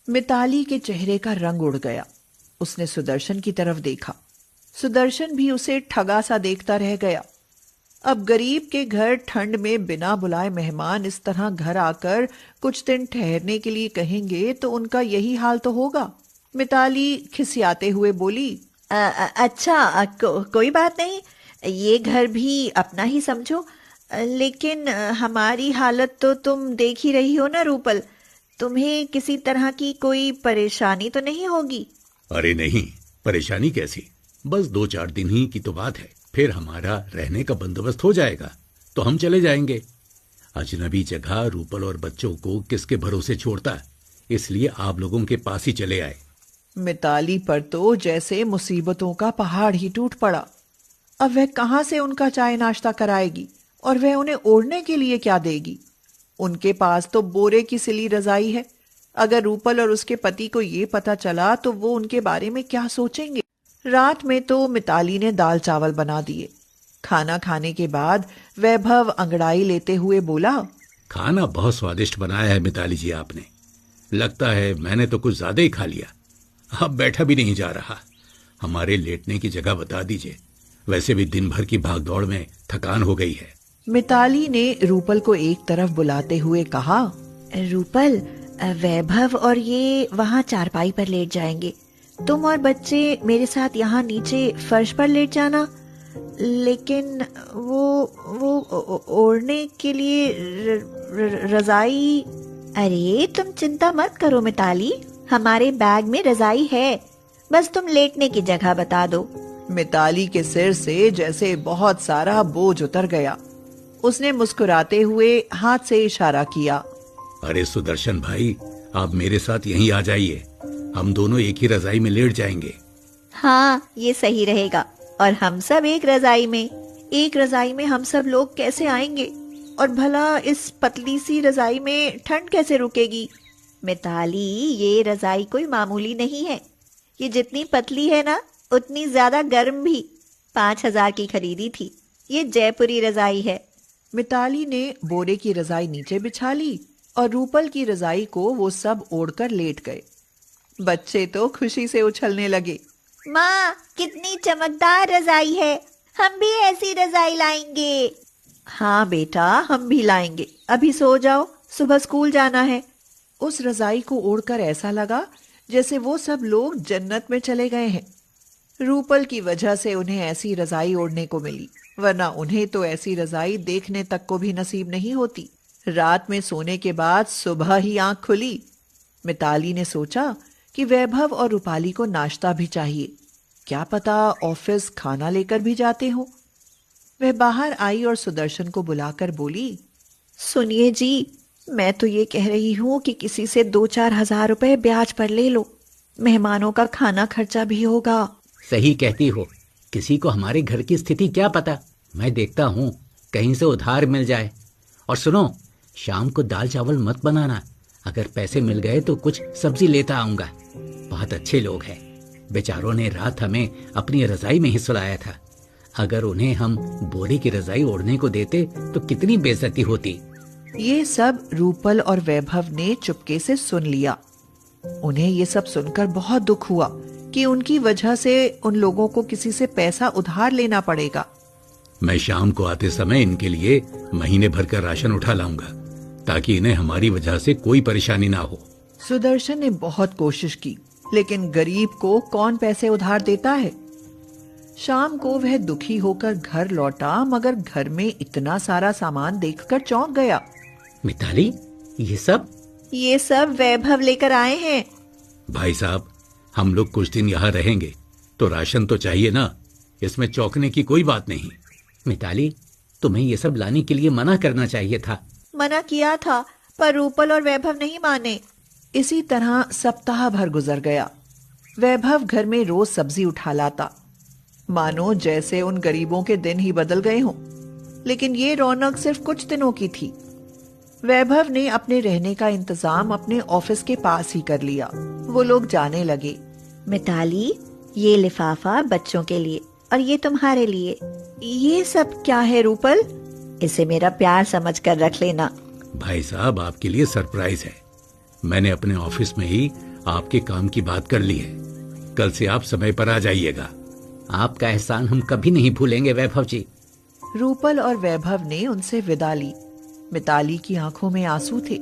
मिताली के चेहरे का रंग उड़ गया। उसने सुदर्शन की तरफ देखा। सुदर्शन भी उसे ठगा सा देखता रह गया। अब गरीब के घर ठंड में बिना बुलाए मेहमान इस तरह घर आकर कुछ दिन ठहरने के लिए कहेंगे तो उनका यही हाल तो होगा। मिताली खिसियाते हुए बोली, अच्छा, कोई बात नहीं, ये घर भी अपना ही समझो। लेकिन हमारी हालत तो तुम देख ही रही हो ना रूपल। तुम्हें किसी तरह की कोई परेशानी तो नहीं होगी? अरे नहीं, परेशानी कैसी, बस 2-4 दिन ही की तो बात है, फिर हमारा रहने का बंदोबस्त हो जाएगा तो हम चले जाएंगे। अजनबी जगह रूपल और बच्चों को किसके भरोसे छोड़ता, इसलिए आप लोगों के पास ही चले आए। मिताली पर तो जैसे मुसीबतों का पहाड़ ही टूट पड़ा। अब वह कहां से उनका चाय नाश्ता कराएगी और वह उन्हें ओढ़ने के लिए क्या देगी? उनके पास तो बोरे की सिली रजाई है। अगर रूपल और उसके पति को ये पता चला तो वो उनके बारे में क्या सोचेंगे? रात में तो मिताली ने दाल चावल बना दिए। खाना खाने के बाद वैभव अंगड़ाई लेते हुए बोला, खाना बहुत स्वादिष्ट बनाया है मिताली जी आपने। लगता है मैंने तो कुछ ज्यादा ही खा लिया। अब बैठा भी नहीं जा रहा। हमारे लेटने की जगह बता दीजिए, वैसे भी दिन भर की भागदौड़ में थकान हो गई है। मिताली ने रूपल को एक तरफ बुलाते हुए कहा, रूपल, वैभव और ये वहाँ चारपाई पर लेट जाएंगे। तुम और बच्चे मेरे साथ यहाँ नीचे फर्श पर लेट जाना। लेकिन वो ओढ़ने के लिए रजाई। अरे तुम चिंता मत करो मिताली, हमारे बैग में रजाई है, बस तुम लेटने की जगह बता दो। मिताली के सिर से जैसे बहुत सारा बोझ उतर गया। उसने मुस्कुराते हुए हाथ से इशारा किया। अरे सुदर्शन भाई, आप मेरे साथ यहीं आ जाइए, हम दोनों एक ही रजाई में लेट जाएंगे। हाँ, ये सही रहेगा। और हम सब एक रजाई में हम सब लोग कैसे आएंगे? और भला इस पतली सी रजाई में ठंड कैसे रुकेगी? मिताली, ये रजाई कोई मामूली नहीं है। ये जितनी पतली है ना, उतनी ज्यादा गर्म भी। 5,000 की खरीदी थी। ये जयपुरी रजाई है। मिताली ने बोरे की रजाई नीचे बिछा ली और रूपल की रजाई को वो सब ओढ़कर लेट गए। बच्चे तो खुशी से उछलने लगे। माँ, कितनी चमकदार रजाई है, हम भी ऐसी रजाई लाएंगे। हाँ बेटा, हम भी लाएंगे। अभी सो जाओ, सुबह स्कूल जाना है। उस रजाई को ओढ़कर ऐसा लगा जैसे वो सब लोग जन्नत में चले गए हैं। रूपल की वजह से उन्हें ऐसी रजाई ओढ़ने को मिली, वरना उन्हें तो ऐसी रजाई देखने तक को भी नसीब नहीं होती। रात में सोने के बाद सुबह ही आंख खुली। मिताली ने सोचा कि वैभव और रूपाली को नाश्ता भी चाहिए, क्या पता ऑफिस खाना लेकर भी जाते हो। वह बाहर आई और सुदर्शन को बुलाकर बोली, सुनिए जी, मैं तो ये कह रही हूँ कि किसी से 2-4 हजार रुपए ब्याज पर ले लो, मेहमानों का खाना खर्चा भी होगा। सही कहती हो, किसी को हमारे घर की स्थिति क्या पता, मैं देखता हूँ कहीं से उधार मिल जाए। और सुनो, शाम को दाल चावल मत बनाना, अगर पैसे मिल गए तो कुछ सब्जी लेता आऊंगा। बहुत अच्छे लोग हैं, बेचारों ने रात हमें अपनी रजाई में ही सुलाया था। अगर उन्हें हम बोरे की रजाई ओढ़ने को देते तो कितनी बेइज्जती होती। ये सब रूपल और वैभव ने चुपके से सुन लिया। उन्हें ये सब सुनकर बहुत दुख हुआ कि उनकी वजह से उन लोगों को किसी से पैसा उधार लेना पड़ेगा। मैं शाम को आते समय इनके लिए महीने भर का राशन उठा लाऊंगा, ताकि इन्हें हमारी वजह से कोई परेशानी ना हो। सुदर्शन ने बहुत कोशिश की, लेकिन गरीब को कौन पैसे उधार देता है। शाम को वह दुखी होकर घर लौटा, मगर घर में इतना सारा सामान देखकर चौंक गया। मिताली, ये सब वैभव लेकर आए हैं। भाई साहब, हम लोग कुछ दिन यहाँ रहेंगे तो राशन तो चाहिए ना, इसमें चौंकने की कोई बात नहीं। मिताली, तुम्हें ये सब लाने के लिए मना करना चाहिए था। मना किया था, पर रूपल और वैभव नहीं माने। इसी तरह सप्ताह भर गुजर गया। वैभव घर में रोज सब्जी उठा लाता, मानो जैसे उन गरीबों के दिन ही बदल गए हों। लेकिन ये रौनक सिर्फ कुछ दिनों की थी। वैभव ने अपने रहने का इंतजाम अपने ऑफिस के पास ही कर लिया। वो लोग जाने लगे। मिताली, ये लिफाफा बच्चों के लिए और ये तुम्हारे लिए। ये सब क्या है रूपल? इसे मेरा प्यार समझ कर रख लेना। भाई साहब, आपके लिए सरप्राइज है। मैंने अपने ऑफिस में ही आपके काम की बात कर ली है। कल से आप समय पर आ जाइएगा। आपका एहसान हम कभी नहीं भूलेंगे वैभव जी। रूपल और वैभव ने उनसे विदा ली। मिताली की आंखों में आंसू थे।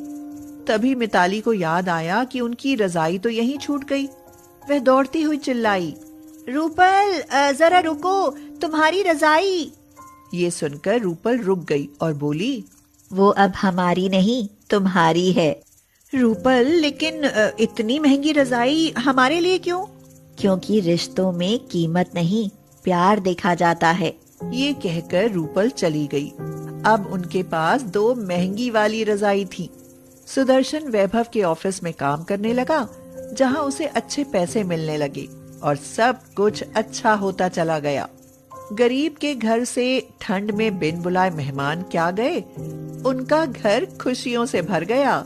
तभी मिताली को याद आया कि उनकी रजाई तो यहीं छूट गई। वह दौड़ती हुई चिल्लाई, रूपल जरा रुको, तुम्हारी रजाई। ये सुनकर रूपल रुक गई और बोली, वो अब हमारी नहीं तुम्हारी है। रूपल लेकिन इतनी महंगी रजाई हमारे लिए क्यों? क्योंकि रिश्तों में कीमत नहीं प्यार देखा जाता है। ये कहकर रूपल चली गई। अब उनके पास 2 महंगी वाली रजाई थी। सुदर्शन वैभव के ऑफिस में काम करने लगा, जहां उसे अच्छे पैसे मिलने लगे और सब कुछ अच्छा होता चला गया। गरीब के घर से ठंड में बिन बुलाए मेहमान क्या गए, उनका घर खुशियों से भर गया।